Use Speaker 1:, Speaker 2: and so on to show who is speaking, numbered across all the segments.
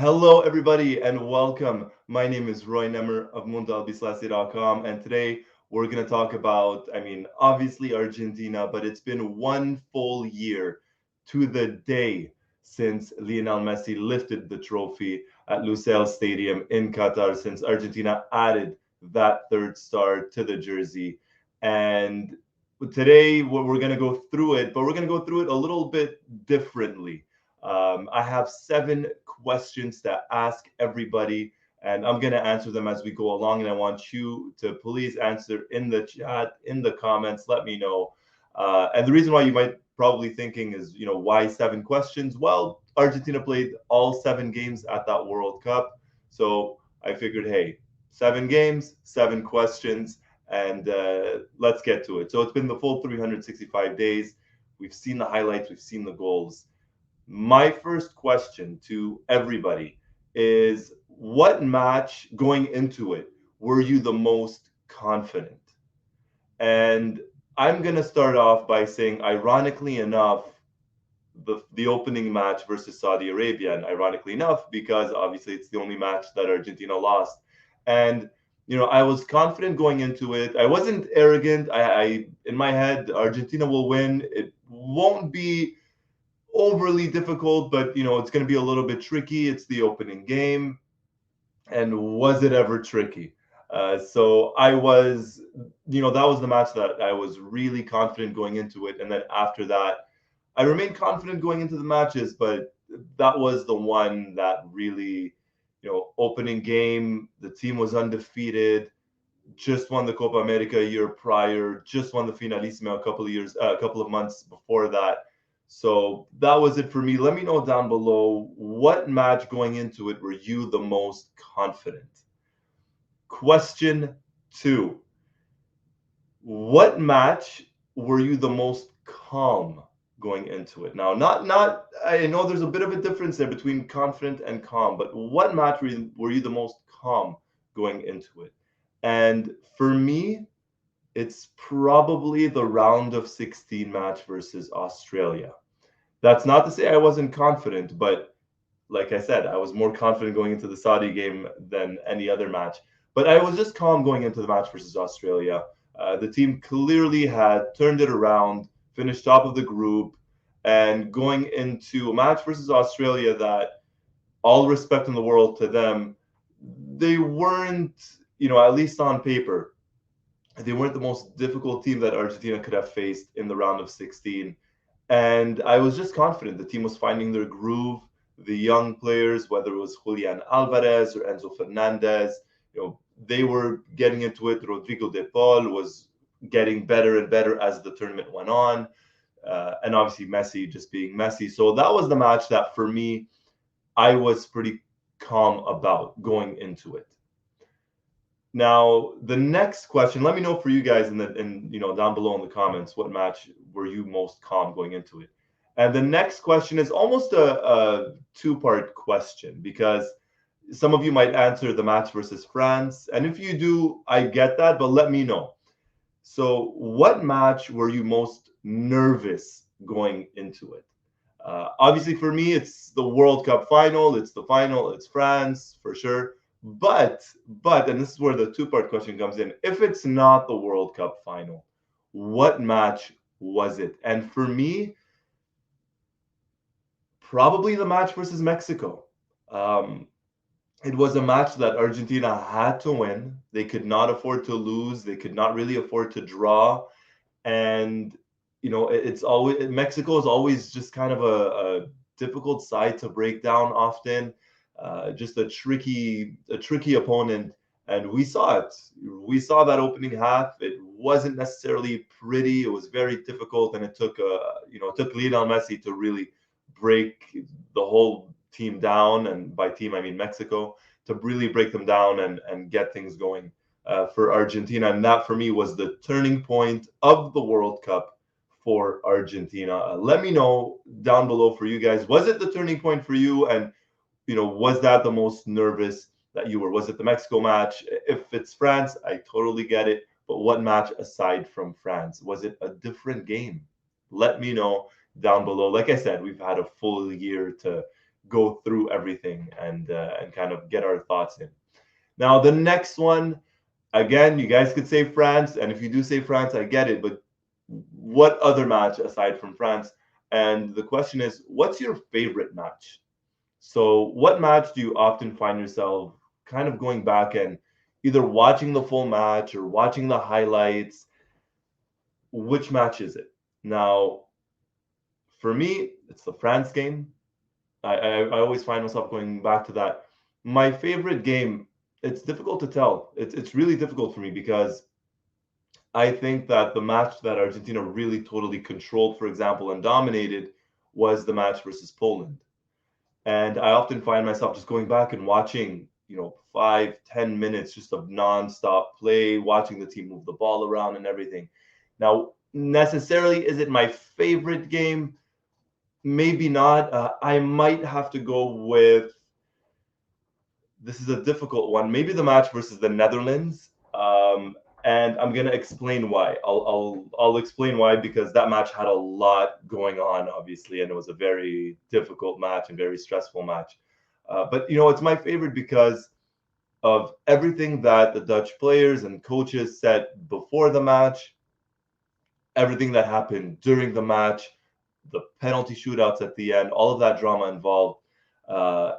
Speaker 1: Hello, everybody, and welcome. My name is Roy Nemmer of Mundo Albiceleste.com, and today we're going to talk about, obviously Argentina, but it's been one full year to the day since Lionel Messi lifted the trophy at Lusail Stadium in Qatar, since Argentina added that third star to the jersey. And today we're going to go through it, but we're going to go through it a little bit differently. I have 7 questions to ask everybody, and I'm going to answer them as we go along. And I want you to please answer in the chat, in the comments. Let me know. And the reason why you might probably thinking is, why 7 questions? Well, Argentina played all 7 games at that World Cup. So I figured, hey, 7 games, 7 questions, and let's get to it. So it's been the full 365 days. We've seen the highlights, we've seen the goals. My first question to everybody is, what match going into it were you the most confident? And I'm going to start off by saying, ironically enough, the opening match versus Saudi Arabia. And ironically enough, because obviously it's the only match that Argentina lost. And I was confident going into it. I wasn't arrogant. I in my head, Argentina will win. It won't be overly difficult, but it's going to be a little bit tricky. It's the opening game, and was it ever tricky? So I was, that was the match that I was really confident going into it, and then after that, I remained confident going into the matches, but that was the one that really, opening game. The team was undefeated. Just won the Copa America a year prior. Just won the Finalissima a couple of months before that. So that was it for me. Let me know down below, what match going into it were you the most confident? Question 2. What match were you the most calm going into it? Now, not I know there's a bit of a difference there between confident and calm, but what match were you the most calm going into it? And for me, it's probably the round of 16 match versus Australia. That's not to say I wasn't confident, but like I said, I was more confident going into the Saudi game than any other match. But I was just calm going into the match versus Australia. The team clearly had turned it around, finished top of the group, and going into a match versus Australia that, all respect in the world to them, they weren't, at least on paper, they weren't the most difficult team that Argentina could have faced in the round of 16. And I was just confident the team was finding their groove. The young players, whether it was Julian Alvarez or Enzo Fernandez, they were getting into it. Rodrigo de Paul was getting better and better as the tournament went on. And obviously Messi just being Messi. So that was the match that for me, I was pretty calm about going into it. Now, the next question, let me know for you guys down below in the comments, what match were you most calm going into it? And the next question is almost a two-part question, because some of you might answer the match versus France. And if you do, I get that, but let me know. So what match were you most nervous going into it? Obviously, for me, it's the World Cup final. It's the final. It's France for sure. But, and this is where the two-part question comes in. If it's not the World Cup final, what match was it? And for me, probably the match versus Mexico. It was a match that Argentina had to win. They could not afford to lose. They could not really afford to draw. And it's always, Mexico is always just kind of a difficult side to break down often. Just a tricky opponent, and we saw it. We saw that opening half. It wasn't necessarily pretty. It was very difficult, and it took Lionel Messi to really break the whole team down, and by team I mean Mexico, to really break them down and get things going for Argentina. And that for me was the turning point of the World Cup for Argentina. Let me know down below for you guys. Was it the turning point for you? And was that the most nervous that you were? Was it the Mexico match? If it's France, I totally get it. But what match aside from France? Was it a different game? Let me know down below. Like I said, we've had a full year to go through everything and kind of get our thoughts in. Now, the next one, again, you guys could say France, and if you do say France, I get it. But what other match aside from France? And the question is, what's your favorite match? So, what match do you often find yourself kind of going back and either watching the full match or watching the highlights? Which match is it? Now, for me, it's the France game. I always find myself going back to that. My favorite game, it's difficult to tell. It's really difficult for me because I think that the match that Argentina really totally controlled, for example, and dominated was the match versus Poland. And I often find myself just going back and watching, 5, 10 minutes just of nonstop play, watching the team move the ball around and everything. Now, necessarily, is it my favorite game? Maybe not. I might have to go with, this is a difficult one. Maybe the match versus the Netherlands. And I'm gonna explain why. I'll explain why, because that match had a lot going on, obviously, and it was a very difficult match and very stressful match. But it's my favorite because of everything that the Dutch players and coaches said before the match, everything that happened during the match, the penalty shootouts at the end, all of that drama involved,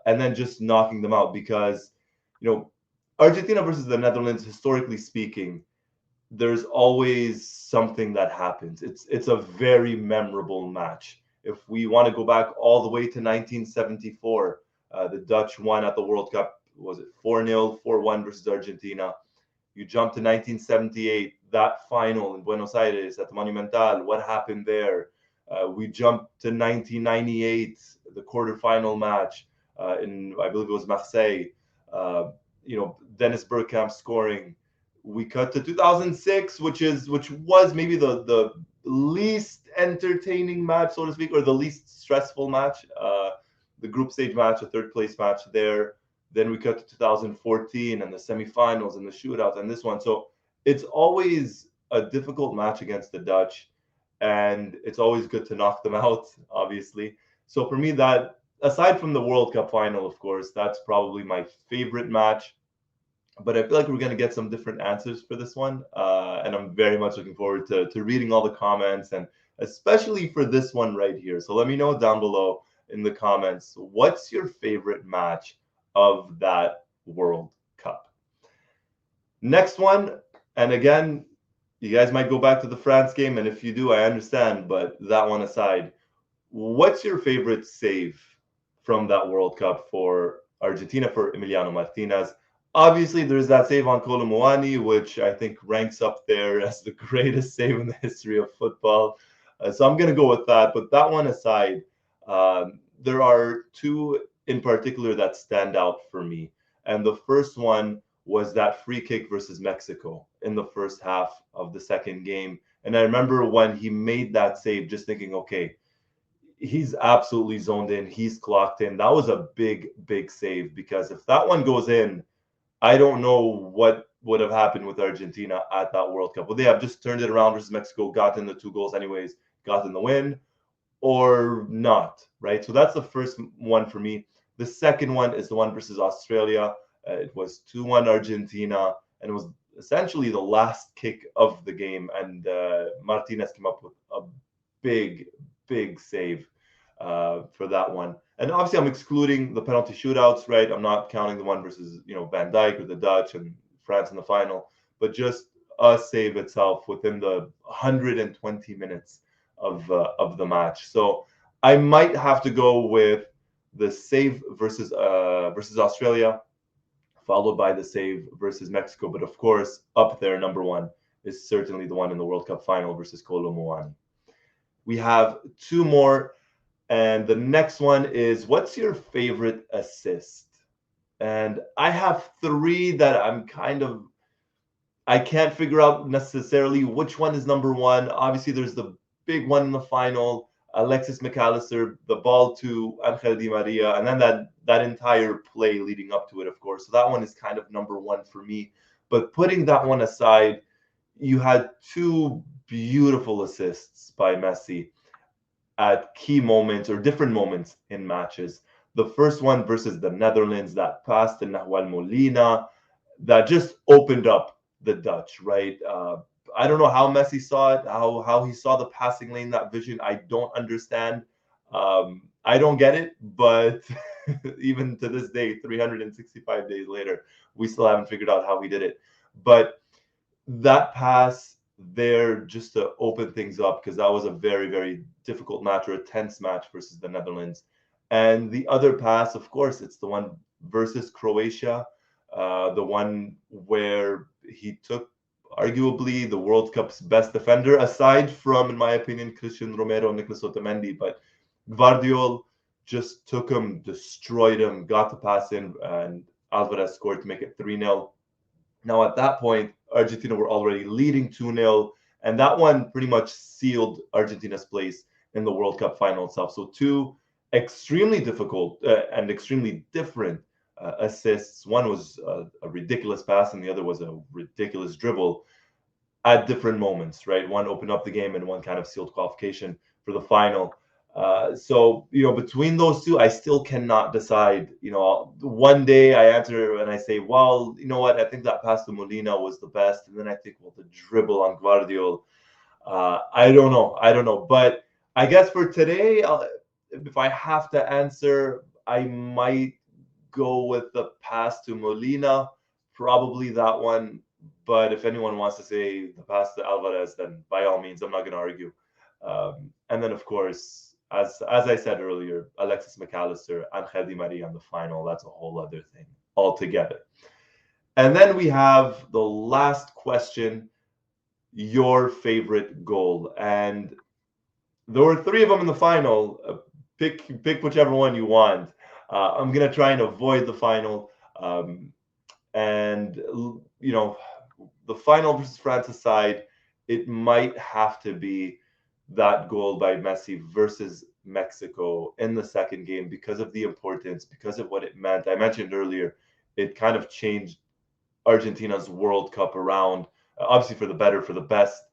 Speaker 1: and then just knocking them out because, you know, Argentina versus the Netherlands, historically speaking, there's always something that happens. It's a very memorable match. If we want to go back all the way to 1974, the Dutch won at the World Cup. Was it 4-0, 4-1 versus Argentina? You jump to 1978, that final in Buenos Aires at the Monumental. What happened there? We jump to 1998, the quarterfinal match in, I believe it was Marseille. Dennis Bergkamp scoring. We cut to 2006, which was maybe the least entertaining match, so to speak, or the least stressful match. The group stage match, a third place match there. Then we cut to 2014 and the semifinals and the shootout and this one. So it's always a difficult match against the Dutch, and it's always good to knock them out, obviously. So for me, that, aside from the World Cup final, of course, that's probably my favorite match. But I feel like we're going to get some different answers for this one. And I'm very much looking forward to reading all the comments, and especially for this one right here. So let me know down below in the comments, what's your favorite match of that World Cup? Next one, and again, you guys might go back to the France game, and if you do, I understand, but that one aside, what's your favorite save from that World Cup for Argentina, for Emiliano Martinez? Obviously, there's that save on Kolo Muani, which I think ranks up there as the greatest save in the history of football. So I'm going to go with that. But that one aside, there are two in particular that stand out for me. And the first one was that free kick versus Mexico in the first half of the second game. And I remember when he made that save, just thinking, okay, he's absolutely zoned in. He's clocked in. That was a big, big save, because if that one goes in, I don't know what would have happened with Argentina at that World Cup. Would they have just turned it around versus Mexico, gotten the 2 goals anyways, gotten the win, or not, right? So that's the first one for me. The second one is the one versus Australia. It was 2-1 Argentina, and it was essentially the last kick of the game. And Martinez came up with a big, big save for that one. And obviously, I'm excluding the penalty shootouts, right? I'm not counting the one versus, Van Dijk or the Dutch and France in the final, but just a save itself within the 120 minutes of the match. So I might have to go with the save versus Australia, followed by the save versus Mexico. But of course, up there, number one is certainly the one in the World Cup final versus Kolo Muani. We have two more. And the next one is, what's your favorite assist? And I have three that I can't figure out necessarily which one is number one. Obviously, there's the big one in the final, Alexis McAllister, the ball to Angel Di Maria, and then that entire play leading up to it, of course. So that one is kind of number one for me. But putting that one aside, you had two beautiful assists by Messi at key moments or different moments in matches. The first one versus the Netherlands, that pass to Nahuel Molina, that just opened up the Dutch, right? I don't know how Messi saw it, how he saw the passing lane, that vision. I don't understand. I don't get it, but even to this day, 365 days later, we still haven't figured out how he did it. But that pass there just to open things up, because that was a very, very difficult match, or a tense match versus the Netherlands. And the other pass, of course, it's the one versus Croatia, the one where he took arguably the World Cup's best defender, aside from, in my opinion, Christian Romero and Nicolas Otamendi. But Gvardiol just took him, destroyed him, got the pass in, and Alvarez scored to make it 3-0. Now, at that point, Argentina were already leading 2-0, and that one pretty much sealed Argentina's place in the World Cup final itself. So, two extremely difficult and extremely different assists. One was a ridiculous pass, and the other was a ridiculous dribble at different moments, right? One opened up the game, and one kind of sealed qualification for the final. So, between those two, I still cannot decide. One day I answer and I say, well, you know what? I think that pass to Molina was the best. And then I think, well, the dribble on Guardiol, I don't know. I don't know. But I guess for today, if I have to answer, I might go with the pass to Molina, probably that one. But if anyone wants to say the pass to Alvarez, then by all means, I'm not going to argue. And then, of course, as I said earlier, Alexis McAllister, Angel Di Maria in the final, that's a whole other thing altogether. And then we have the last question, your favorite goal. And there were three of them in the final. Pick whichever one you want. I'm going to try and avoid the final. And, the final versus France aside, it might have to be that goal by Messi versus Mexico in the second game, because of the importance, because of what it meant. I mentioned earlier, it kind of changed Argentina's World Cup around, obviously for the better, for the best.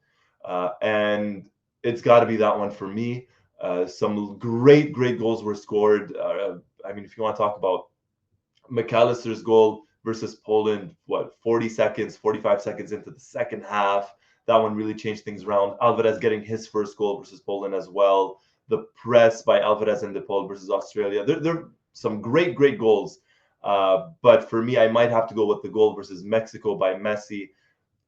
Speaker 1: And it's got to be that one for me. Some great goals were scored. If you want to talk about McAllister's goal versus Poland, 45 seconds into the second half. That one really changed things around. Alvarez getting his first goal versus Poland as well. The press by Alvarez and De Paul versus Australia. There are some great goals. But for me, I might have to go with the goal versus Mexico by Messi.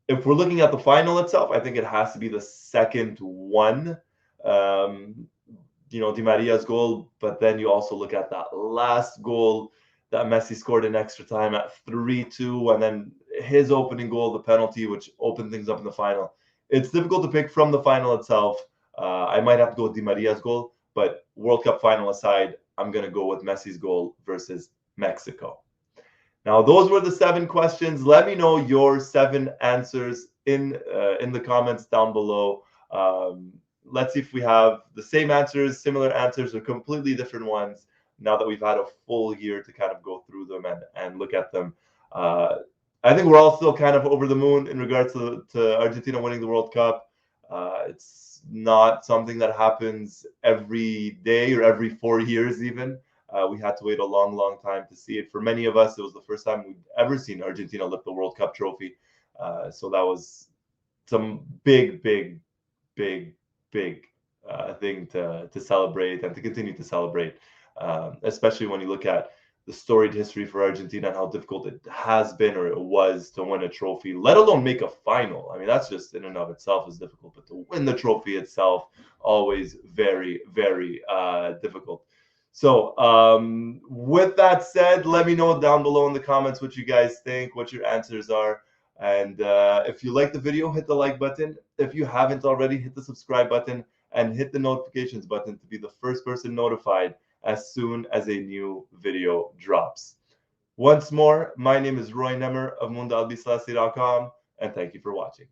Speaker 1: If we're looking at the final itself, I think it has to be the second one. Di Maria's goal, but then you also look at that last goal that Messi scored in extra time at 3-2, and then his opening goal, the penalty, which opened things up in the final. It's difficult to pick from the final itself. I might have to go with Di Maria's goal, but World Cup final aside, I'm going to go with Messi's goal versus Mexico. Now, those were the 7 questions. Let me know your 7 answers in the comments down below. Let's see if we have the same answers, similar answers, or completely different ones, now that we've had a full year to kind of go through them and look at them. I think we're all still kind of over the moon in regards to Argentina winning the World Cup. It's not something that happens every day or every 4 years even. We had to wait a long time to see it. For many of us, it was the first time we'd ever seen Argentina lift the World Cup trophy. So that was some big thing to celebrate and to continue to celebrate. Especially when you look at the storied history for Argentina and how difficult it has been, or it was, to win a trophy, let alone make a final. I mean, that's just in and of itself is difficult, but to win the trophy itself, always very difficult. So with that said, let me know down below in the comments what you guys think, what your answers are. And if you like the video, hit the like button. If you haven't already, hit the subscribe button and hit the notifications button to be the first person notified as soon as a new video drops. Once more, my name is Roy Nemmer of Mundo Albiceleste.com, and thank you for watching.